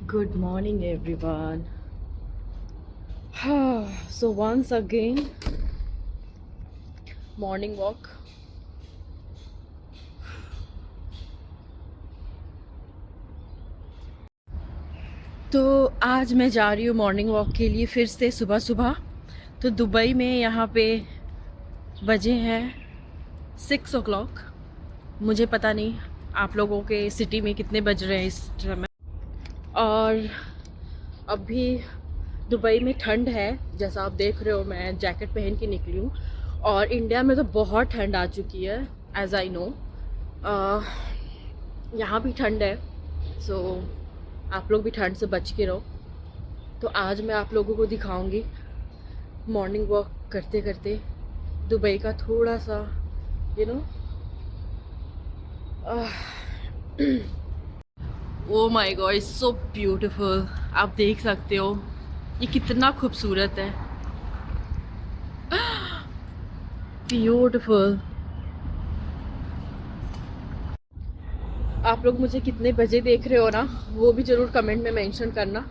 Good morning, everyone. So, once again, morning walk. तो आज मैं जा रही हूँ मॉर्निंग वॉक के लिए फिर से सुबह सुबह। तो दुबई में यहाँ पे बजे हैं 6 o'clock। मुझे पता नहीं आप लोगों के सिटी में कितने बज रहे हैं इस समय। और अभी दुबई में ठंड है, जैसा आप देख रहे हो मैं जैकेट पहन के निकली हूँ। और इंडिया में तो बहुत ठंड आ चुकी है, एज आई नो। यहाँ भी ठंड है, सो आप लोग भी ठंड से बच के रहो। तो आज मैं आप लोगों को दिखाऊंगी मॉर्निंग वॉक करते करते दुबई का थोड़ा सा you know oh my God, it's so beautiful. आप देख सकते हो ये कितना खूबसूरत है, ब्यूटीफुल। आप लोग मुझे कितने बजे देख रहे हो ना, वो भी ज़रूर कमेंट में मेंशन करना,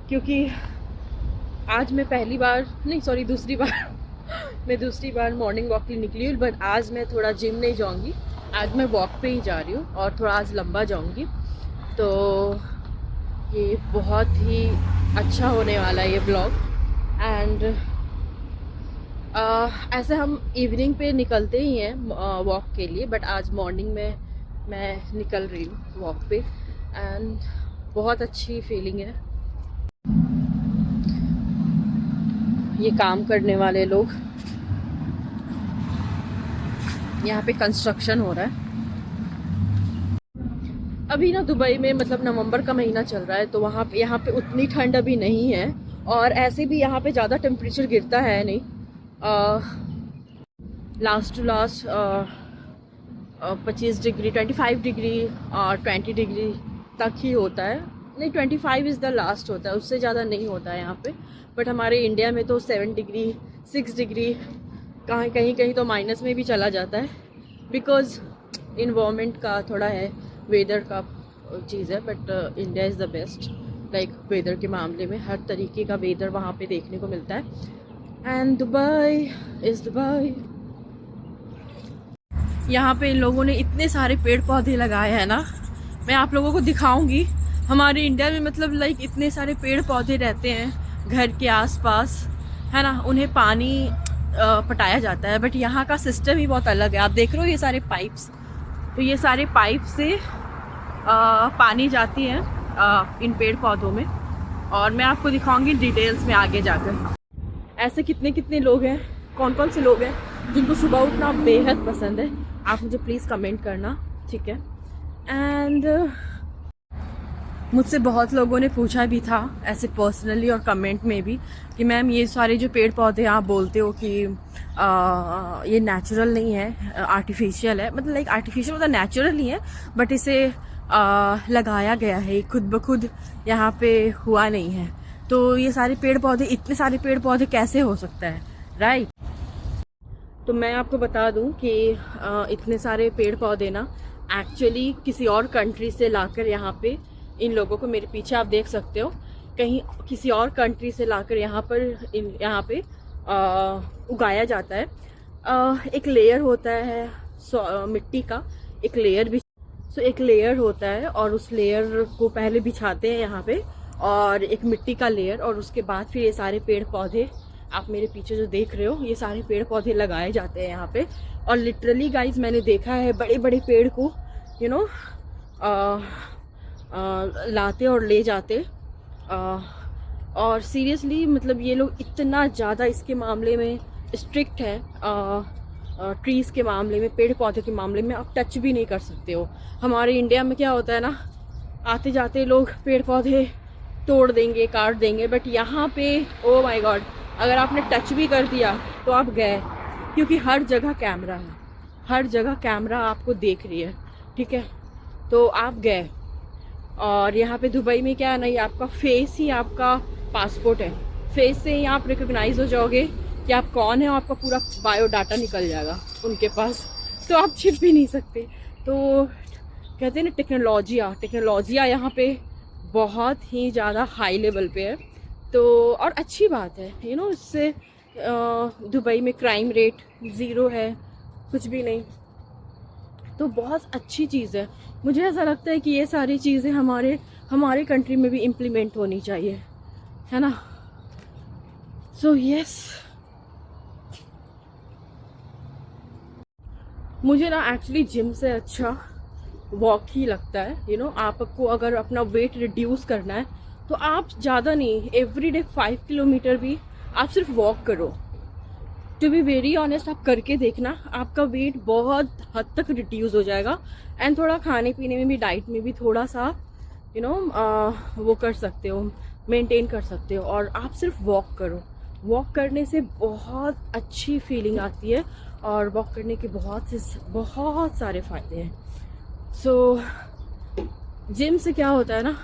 क्योंकि आज मैं पहली बार नहीं, सॉरी दूसरी बार मैं दूसरी बार मॉर्निंग वॉक के लिए निकली हूँ। बट आज मैं थोड़ा जिम नहीं जाऊँगी, आज मैं वॉक पे ही जा रही हूँ और थोड़ा आज लंबा जाऊँगी। तो ये बहुत ही अच्छा होने वाला है ये ब्लॉग। एंड ऐसे हम इवनिंग पे निकलते ही हैं वॉक के लिए, बट आज मॉर्निंग में मैं निकल रही हूँ वॉक पे। एंड बहुत अच्छी फीलिंग है। ये काम करने वाले लोग, यहाँ पे कंस्ट्रक्शन हो रहा है अभी ना दुबई में। मतलब नवंबर का महीना चल रहा है, तो वहाँ पे यहाँ पे उतनी ठंड अभी नहीं है। और ऐसे भी यहाँ पे ज़्यादा टेम्परेचर गिरता है नहीं। Last to last 25 degree, 25 degree और 20 डिग्री तक ही होता है। नहीं, 25 इज़ द लास्ट होता है, उससे ज़्यादा नहीं होता है यहाँ पे। बट हमारे इंडिया में तो 7 डिग्री, 6 डिग्री, कहीं कहीं तो माइनस में भी चला जाता है, बिकॉज़ इन्वायरमेंट का थोड़ा है, वेदर का चीज़ है। But India is the best, like weather के मामले में हर तरीके का वेदर वहाँ पे देखने को मिलता है। And Dubai is Dubai. यहाँ पे इन लोगों ने इतने सारे पेड़ पौधे लगाए हैं ना, मैं आप लोगों को दिखाऊंगी। हमारे इंडिया में मतलब लाइक इतने सारे पेड़ पौधे रहते हैं घर के आसपास, है ना, उन्हें पानी पटाया जाता है। बट यहाँ का सिस्टम ही बहुत अलग है। आप देख रहे हो ये सारे पाइप्स, तो ये सारे पाइप से पानी जाती है इन पेड़ पौधों में। और मैं आपको दिखाऊंगी डिटेल्स में आगे जाकर। ऐसे कितने कितने लोग हैं, कौन कौन से लोग हैं जिनको सुबह उठना बेहद पसंद है, आप मुझे प्लीज़ कमेंट करना, ठीक है। एंड मुझसे बहुत लोगों ने पूछा भी था ऐसे पर्सनली और कमेंट में भी कि मैम ये सारे जो पेड़ पौधे आप बोलते हो कि ये नेचुरल नहीं है, आर्टिफिशियल है। मतलब लाइक आर्टिफिशियल मतलब नेचुरल ही है, बट इसे लगाया गया है, खुद ब खुद यहाँ पे हुआ नहीं है। तो ये सारे पेड़ पौधे, इतने सारे पेड़ पौधे कैसे हो सकता है, राइट। तो मैं आपको बता दूं कि इतने सारे पेड़ पौधे ना एक्चुअली किसी और कंट्री से लाकर यहाँ पे इन लोगों को, मेरे पीछे आप देख सकते हो, कहीं किसी और कंट्री से लाकर यहाँ पे उगाया जाता है। एक लेयर होता है मिट्टी का, एक लेयर भी, एक लेयर होता है और उस लेयर को पहले बिछाते हैं यहाँ पे, और एक मिट्टी का लेयर, और उसके बाद फिर ये सारे पेड़ पौधे आप मेरे पीछे जो देख रहे हो, ये सारे पेड़ पौधे लगाए जाते हैं यहाँ पे। और लिटरली गाइज मैंने देखा है बड़े बड़े पेड़ को यू नो लाते और ले जाते। और सीरियसली मतलब ये लोग इतना ज़्यादा इसके मामले में स्ट्रिक्ट है, ट्रीज़ के मामले में, पेड़ पौधे के मामले में आप टच भी नहीं कर सकते हो। हमारे इंडिया में क्या होता है ना, आते जाते लोग पेड़ पौधे तोड़ देंगे, काट देंगे। बट यहाँ पे ओ माय गॉड, अगर आपने टच भी कर दिया तो आप गए, क्योंकि हर जगह कैमरा है, हर जगह कैमरा आपको देख रही है, ठीक है, तो आप गए। और यहाँ पे दुबई में क्या है ना, ये आपका फेस ही आपका पासपोर्ट है। फेस से ही आप रिकॉग्नाइज हो जाओगे कि आप कौन है, और आपका पूरा बायोडाटा निकल जाएगा उनके पास, तो आप छिप भी नहीं सकते। तो कहते हैं ना टेक्नोलॉजिया यहाँ पे बहुत ही ज़्यादा हाई लेवल पे है। तो और अच्छी बात है, इससे दुबई में क्राइम रेट ज़ीरो है, कुछ भी नहीं, तो बहुत अच्छी चीज़ है। मुझे ऐसा लगता है कि ये सारी चीज़ें हमारे कंट्री में भी इम्प्लीमेंट होनी चाहिए, है ना। सो यस, मुझे ना एक्चुअली जिम से अच्छा वॉक ही लगता है। आपको अगर अपना वेट रिड्यूस करना है तो आप ज़्यादा नहीं, एवरीडे 5 किलोमीटर भी आप सिर्फ वॉक करो। टू बी वेरी ऑनेस्ट, आप करके देखना, आपका वेट बहुत हद तक रिड्यूस हो जाएगा। एंड थोड़ा खाने पीने में भी, डाइट में भी थोड़ा सा वो कर सकते हो, मेंटेन कर सकते हो। और आप सिर्फ वॉक करो, वॉक करने से बहुत अच्छी फीलिंग आती है और वॉक करने के बहुत सारे फ़ायदे हैं। सो जिम से क्या होता है ना,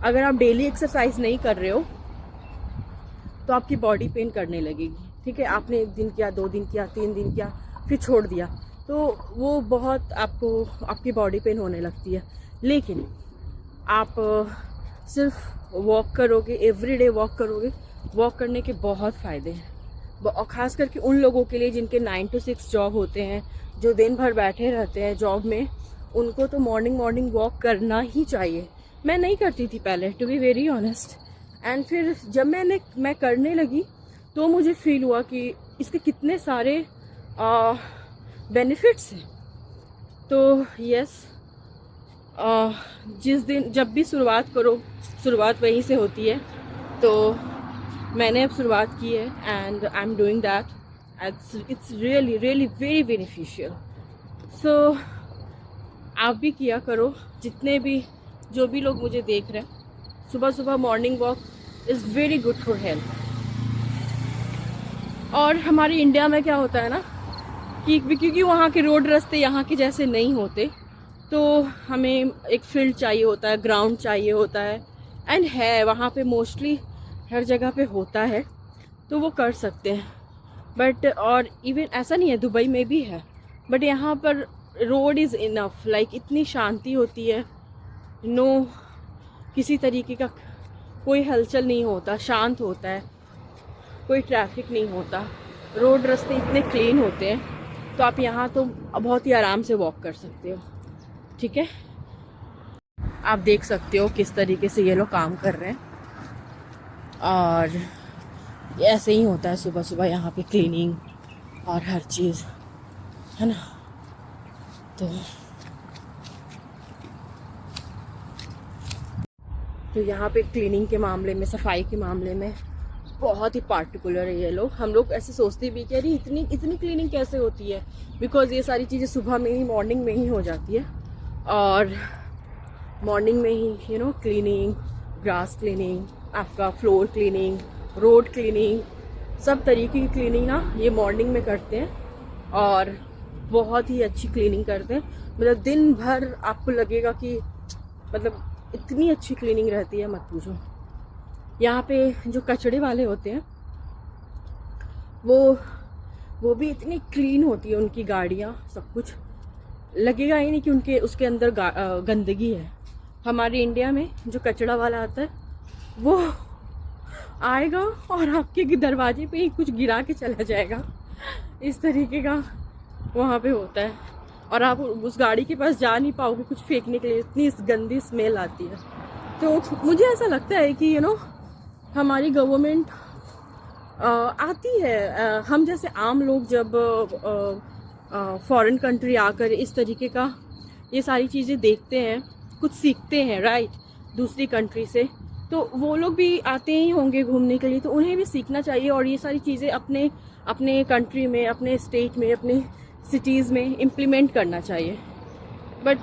अगर आप डेली एक्सरसाइज नहीं कर रहे हो तो आपकी बॉडी पेन करने लगेगी, ठीक है। आपने 1 दिन किया, 2 दिन किया, 3 दिन किया, फिर छोड़ दिया, तो वो बहुत आपकी बॉडी पेन होने लगती है। लेकिन आप सिर्फ वॉक करोगे, एवरीडे वॉक करोगे, वॉक करने के बहुत फ़ायदे हैं। और ख़ास करके उन लोगों के लिए जिनके 9 to 6 जॉब होते हैं, जो दिन भर बैठे रहते हैं जॉब में, उनको तो मॉर्निंग वॉक करना ही चाहिए। मैं नहीं करती थी पहले, to be very honest. And फिर जब मैं करने लगी तो मुझे फील हुआ कि इसके कितने सारे बेनिफिट्स हैं। तो यस, जब भी शुरुआत करो, शुरुआत वहीं से होती है। तो मैंने अब शुरुआत की है and I am doing that. It's really really very beneficial. So आप भी किया करो, जो भी लोग मुझे देख रहे हैं। सुबह सुबह morning walk is very good for health. और हमारे इंडिया में क्या होता है ना कि क्योंकि वहाँ के रोड रास्ते यहाँ के जैसे नहीं होते, तो हमें एक फील्ड चाहिए होता है, ग्राउंड चाहिए होता है। एंड है वहाँ पे मोस्टली हर जगह पे होता है, तो वो कर सकते हैं। बट और इवन ऐसा नहीं है, दुबई में भी है, बट यहाँ पर रोड इज़ इनफ, लाइक इतनी शांति होती है, नो किसी तरीके का कोई हलचल नहीं होता, शांत होता है, कोई ट्रैफिक नहीं होता, रोड रास्ते इतने क्लीन होते हैं। तो आप यहाँ तो बहुत ही आराम से वॉक कर सकते हो, ठीक है। आप देख सकते हो किस तरीके से ये लोग काम कर रहे हैं। और ऐसे ही होता है सुबह सुबह यहाँ पे, क्लीनिंग और हर चीज़, है ना। तो यहाँ पे क्लीनिंग के मामले में, सफाई के मामले में बहुत ही पार्टिकुलर है ये लोग। हम लोग ऐसे सोचते भी कि अरे इतनी क्लीनिंग कैसे होती है, बिकॉज ये सारी चीज़ें सुबह में ही, मॉर्निंग में ही हो जाती है। और मॉर्निंग में ही क्लीनिंग, ग्रास क्लीनिंग, आपका फ्लोर क्लीनिंग, रोड क्लीनिंग, सब तरीके की क्लीनिंग ना ये मॉर्निंग में करते हैं। और बहुत ही अच्छी क्लीनिंग करते हैं, मतलब दिन भर आपको लगेगा कि मतलब इतनी अच्छी क्लीनिंग रहती है, मत पूछो। यहाँ पे जो कचड़े वाले होते हैं वो भी इतनी क्लीन होती है, उनकी गाड़ियाँ, सब कुछ लगेगा ही नहीं कि उसके अंदर गंदगी है। हमारे इंडिया में जो कचड़ा वाला आता है वो आएगा और आपके दरवाजे पे ही कुछ गिरा के चला जाएगा, इस तरीके का वहाँ पे होता है। और आप उस गाड़ी के पास जा नहीं पाओगे कुछ फेंकने के लिए, इतनी गंदी स्मेल आती है। तो मुझे ऐसा लगता है कि हमारी गवर्नमेंट आती है, हम जैसे आम लोग जब फॉरेन कंट्री आकर इस तरीके का ये सारी चीज़ें देखते हैं, कुछ सीखते हैं, राइट, दूसरी कंट्री से, तो वो लोग भी आते ही होंगे घूमने के लिए, तो उन्हें भी सीखना चाहिए और ये सारी चीज़ें अपने कंट्री में, अपने स्टेट में, अपने सिटीज़ में इम्प्लीमेंट करना चाहिए। But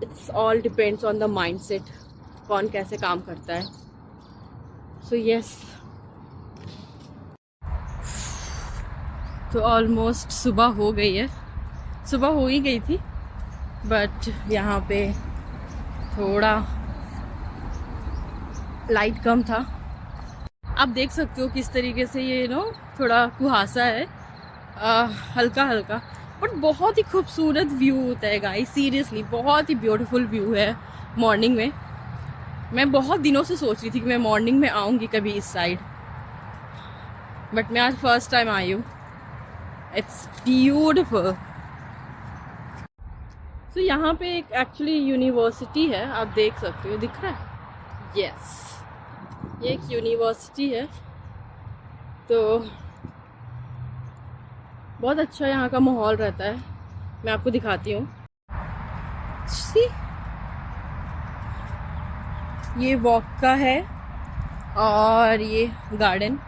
it's all depends on the mindset, कौन कैसे काम करता है। सो यस, तो ऑलमोस्ट सुबह हो गई है, सुबह हो ही गई थी, बट यहाँ पे थोड़ा लाइट कम था। आप देख सकते हो किस तरीके से ये थोड़ा कुहासा है, हल्का हल्का, बट बहुत ही खूबसूरत व्यू होता है गाइस, सीरियसली बहुत ही ब्यूटीफुल व्यू है। मॉर्निंग में। मैं बहुत दिनों से सोच रही थी कि मैं मॉर्निंग में आऊँगी कभी इस साइड, बट मैं आज फर्स्ट टाइम आई हूँ। It's beautiful. तो यहाँ पे एक एक्चुअली यूनिवर्सिटी है, आप देख सकते हो, दिख रहा है? यस, ये एक यूनिवर्सिटी है। तो बहुत अच्छा यहाँ का माहौल रहता है, मैं आपको दिखाती हूँ। ये वॉक का है और ये गार्डन,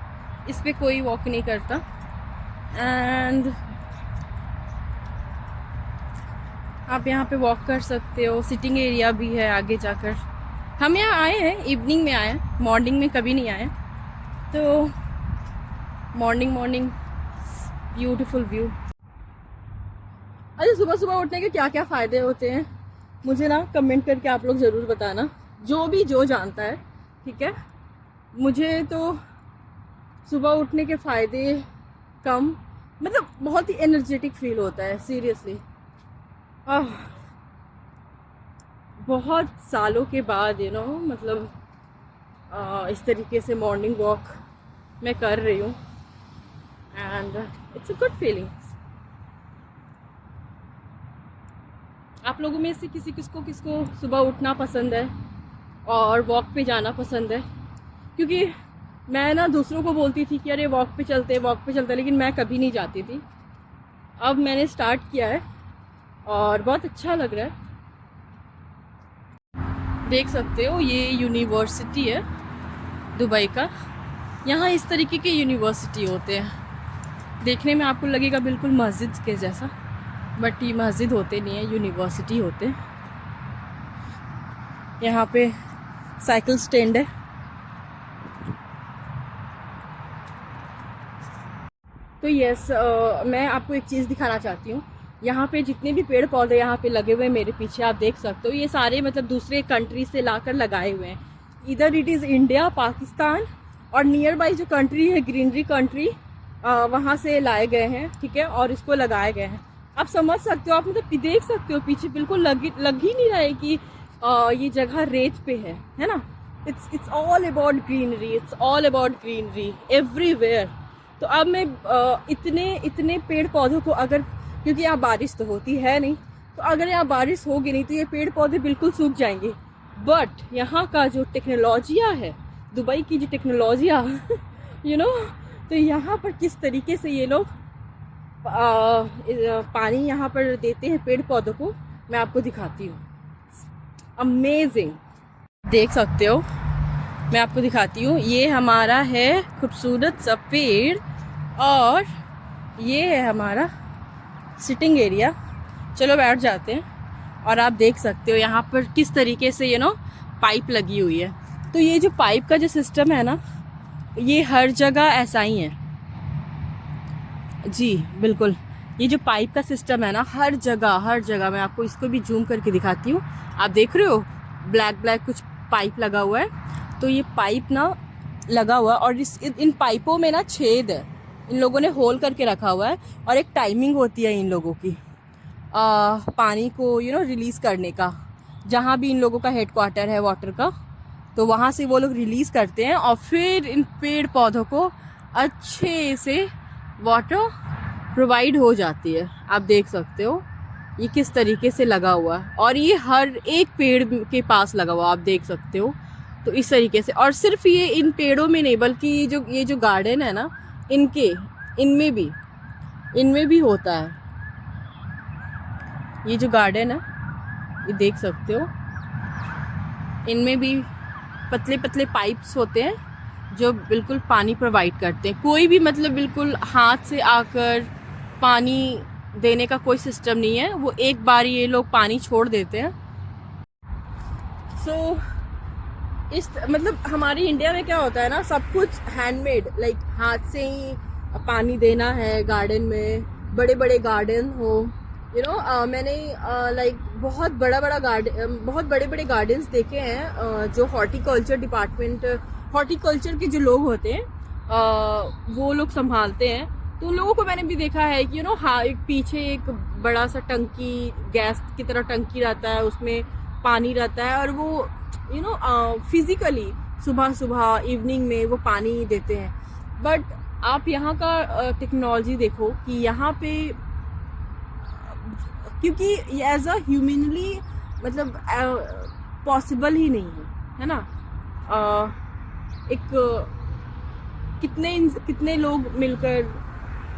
इस पे कोई वॉक नहीं करता। एंड आप यहाँ पे वॉक कर सकते हो, सिटिंग एरिया भी है आगे जाकर। हम यहाँ आए हैं, इवनिंग में आए हैं, मॉर्निंग में कभी नहीं आए। तो मॉर्निंग ब्यूटीफुल व्यू। अच्छा, सुबह सुबह उठने के क्या क्या फ़ायदे होते हैं मुझे ना कमेंट करके आप लोग ज़रूर बताना, जो जानता है, ठीक है। मुझे तो सुबह उठने के फ़ायदे कम, मतलब बहुत ही एनर्जेटिक फील होता है, सीरियसली। बहुत सालों के बाद मतलब इस तरीके से मॉर्निंग वॉक मैं कर रही हूँ and it's a good feeling. आप लोगों में से किसको सुबह उठना पसंद है और वॉक पे जाना पसंद है? क्योंकि मैं ना दूसरों को बोलती थी कि अरे वॉक पे चलते, लेकिन मैं कभी नहीं जाती थी। अब मैंने स्टार्ट किया है और बहुत अच्छा लग रहा है। देख सकते हो ये यूनिवर्सिटी है दुबई का। यहाँ इस तरीके के यूनिवर्सिटी होते हैं, देखने में आपको लगेगा बिल्कुल मस्जिद के जैसा, बट ये मस्जिद होते नहीं है, यूनिवर्सिटी होते हैं। यहाँ पे साइकिल स्टैंड है। तो यस, मैं आपको एक चीज़ दिखाना चाहती हूँ। यहाँ पे जितने भी पेड़ पौधे यहाँ पे लगे हुए हैं मेरे पीछे, आप देख सकते हो, ये सारे मतलब दूसरे कंट्री से लाकर लगाए हुए हैं। इधर इट इज़ इंडिया, पाकिस्तान और नियर बाई जो कंट्री है, ग्रीनरी कंट्री, वहाँ से लाए गए हैं, ठीक है, और इसको लगाए गए हैं। आप समझ सकते हो, आप मतलब देख सकते हो पीछे बिल्कुल लग ही नहीं रहा है कि ये जगह रेत पे है ना। It's all about greenery, everywhere. तो अब मैं इतने पेड़ पौधों को, अगर, क्योंकि यहाँ बारिश तो होती है नहीं, तो अगर यहाँ बारिश होगी नहीं तो ये पेड़ पौधे बिल्कुल सूख जाएंगे। बट यहाँ का जो टेक्नोलॉजिया है, दुबई की जो टेक्नोलॉजिया तो यहाँ पर किस तरीके से ये लोग पानी यहाँ पर देते हैं पेड़ पौधों को, मैं आपको दिखाती हूँ। अमेजिंग, देख सकते हो, मैं आपको दिखाती हूँ। ये हमारा है खूबसूरत सा पेड़ और ये है हमारा सिटिंग एरिया। चलो बैठ जाते हैं। और आप देख सकते हो यहाँ पर किस तरीके से पाइप लगी हुई है। तो ये जो पाइप का जो सिस्टम है ना, ये हर जगह ऐसा ही है जी, बिल्कुल। ये जो पाइप का सिस्टम है ना, हर जगह मैं आपको इसको भी जूम करके दिखाती हूँ। आप देख रहे हो ब्लैक कुछ पाइप लगा हुआ है। तो ये पाइप ना लगा हुआ है और इन पाइपों में ना छेद है, इन लोगों ने होल करके रखा हुआ है। और एक टाइमिंग होती है इन लोगों की पानी को रिलीज़ करने का। जहाँ भी इन लोगों का हेडक्वार्टर है वाटर का, तो वहाँ से वो लोग रिलीज़ करते हैं और फिर इन पेड़ पौधों को अच्छे से वाटर प्रोवाइड हो जाती है। आप देख सकते हो ये किस तरीके से लगा हुआ है और ये हर एक पेड़ के पास लगा हुआ, आप देख सकते हो। तो इस तरीके से, और सिर्फ ये इन पेड़ों में नहीं बल्कि ये जो गार्डन है ना, इनमें भी होता है। ये जो गार्डन है, ये देख सकते हो, इनमें भी पतले पतले पाइप्स होते हैं जो बिल्कुल पानी प्रोवाइड करते हैं। कोई भी मतलब बिल्कुल हाथ से आकर पानी देने का कोई सिस्टम नहीं है, वो एक बार ये लोग पानी छोड़ देते हैं। मतलब हमारी इंडिया में क्या होता है ना, सब कुछ हैंडमेड, लाइक हाथ से ही पानी देना है गार्डन में, बड़े बड़े गार्डन हो, मैंने लाइक बहुत बड़े बड़े गार्डन्स देखे हैं जो हॉर्टिकल्चर के जो लोग होते हैं वो लोग संभालते हैं। तो उन लोगों को मैंने भी देखा है कि एक पीछे एक बड़ा सा टंकी, गैस की तरह टंकी रहता है, उसमें पानी रहता है और वो यू नो फिजिकली सुबह सुबह इवनिंग में वो पानी देते हैं। बट आप यहाँ का टेक्नोलॉजी देखो कि यहाँ पे क्योंकि एज अ ह्यूमनली मतलब पॉसिबल ही नहीं है ना। एक कितने लोग मिलकर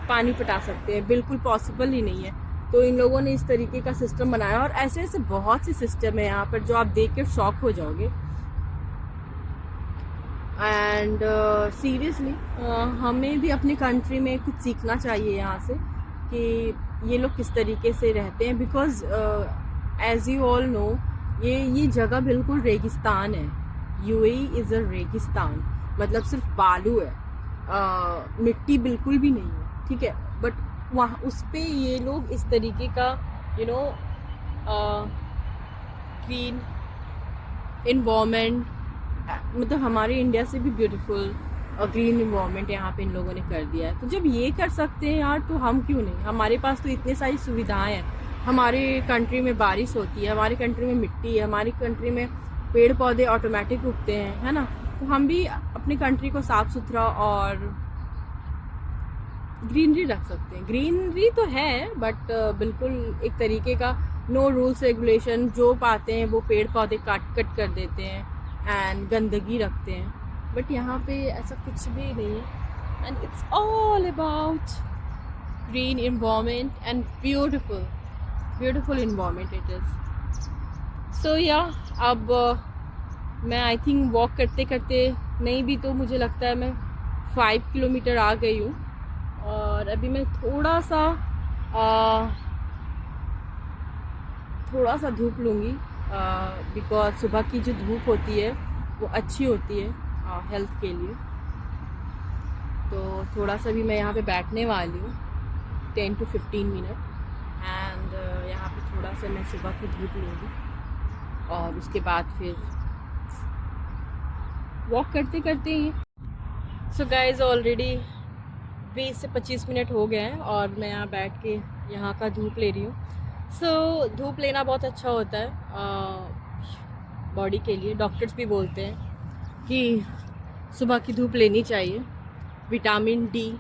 पानी पटा सकते हैं, बिल्कुल पॉसिबल ही नहीं है। तो इन लोगों ने इस तरीके का सिस्टम बनाया और ऐसे ऐसे बहुत से सिस्टम है यहाँ पर जो आप देख कर शॉक हो जाओगे। एंड सीरियसली हमें भी अपनी कंट्री में कुछ सीखना चाहिए यहाँ से कि ये लोग किस तरीके से रहते हैं। Because as you all know ये जगह बिल्कुल रेगिस्तान है। यूएई इज़ अ रेगिस्तान, मतलब सिर्फ बालू है, मिट्टी बिल्कुल भी नहीं है, ठीक है। बट वहाँ उस पे ये लोग इस तरीके का यू नो ग्रीन इन्वामेंट, मतलब हमारे इंडिया से भी ब्यूटीफुल और ग्रीन इन्वामेंट यहाँ पे इन लोगों ने कर दिया है। तो जब ये कर सकते हैं यार तो हम क्यों नहीं। हमारे पास तो इतनी सारी सुविधाएं हैं। हमारे कंट्री में बारिश होती है, हमारी कंट्री में मिट्टी है, हमारी कंट्री में पेड़ पौधे ऑटोमेटिक उगते हैं, है ना। तो हम भी अपनी कंट्री को साफ सुथरा और ग्रीनरी रख सकते हैं। ग्रीनरी तो है बट बिल्कुल एक तरीके का नो रूल्स रेगुलेशन, जो पाते हैं वो पेड़ पौधे कट कर देते हैं एंड गंदगी रखते हैं। बट यहाँ पे ऐसा कुछ भी नहीं है and it's all about green environment and beautiful environment it is. So या अब मैं आई थिंक वॉक करते करते नहीं भी तो मुझे लगता है मैं 5 किलोमीटर आ गई हूँ। और अभी मैं थोड़ा सा धूप लूँगी बिकॉज सुबह की जो धूप होती है वो अच्छी होती है हेल्थ के लिए। तो थोड़ा सा भी मैं यहाँ पे बैठने वाली हूँ 10 to 15 मिनट एंड यहाँ पे थोड़ा सा मैं सुबह की धूप लूँगी और उसके बाद फिर वॉक करते करते ही। सो गाइज ऑलरेडी 20 से 25 मिनट हो गए हैं और मैं यहाँ बैठ के यहाँ का धूप ले रही हूँ। सो धूप लेना बहुत अच्छा होता है बॉडी के लिए। डॉक्टर्स भी बोलते हैं कि सुबह की धूप लेनी चाहिए, विटामिन डी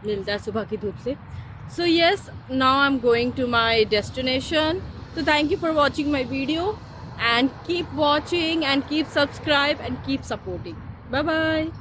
मिलता है सुबह की धूप से। So yes, now I am going to my destination. So thank you for watching my video and keep watching and keep subscribe and keep supporting. Bye bye.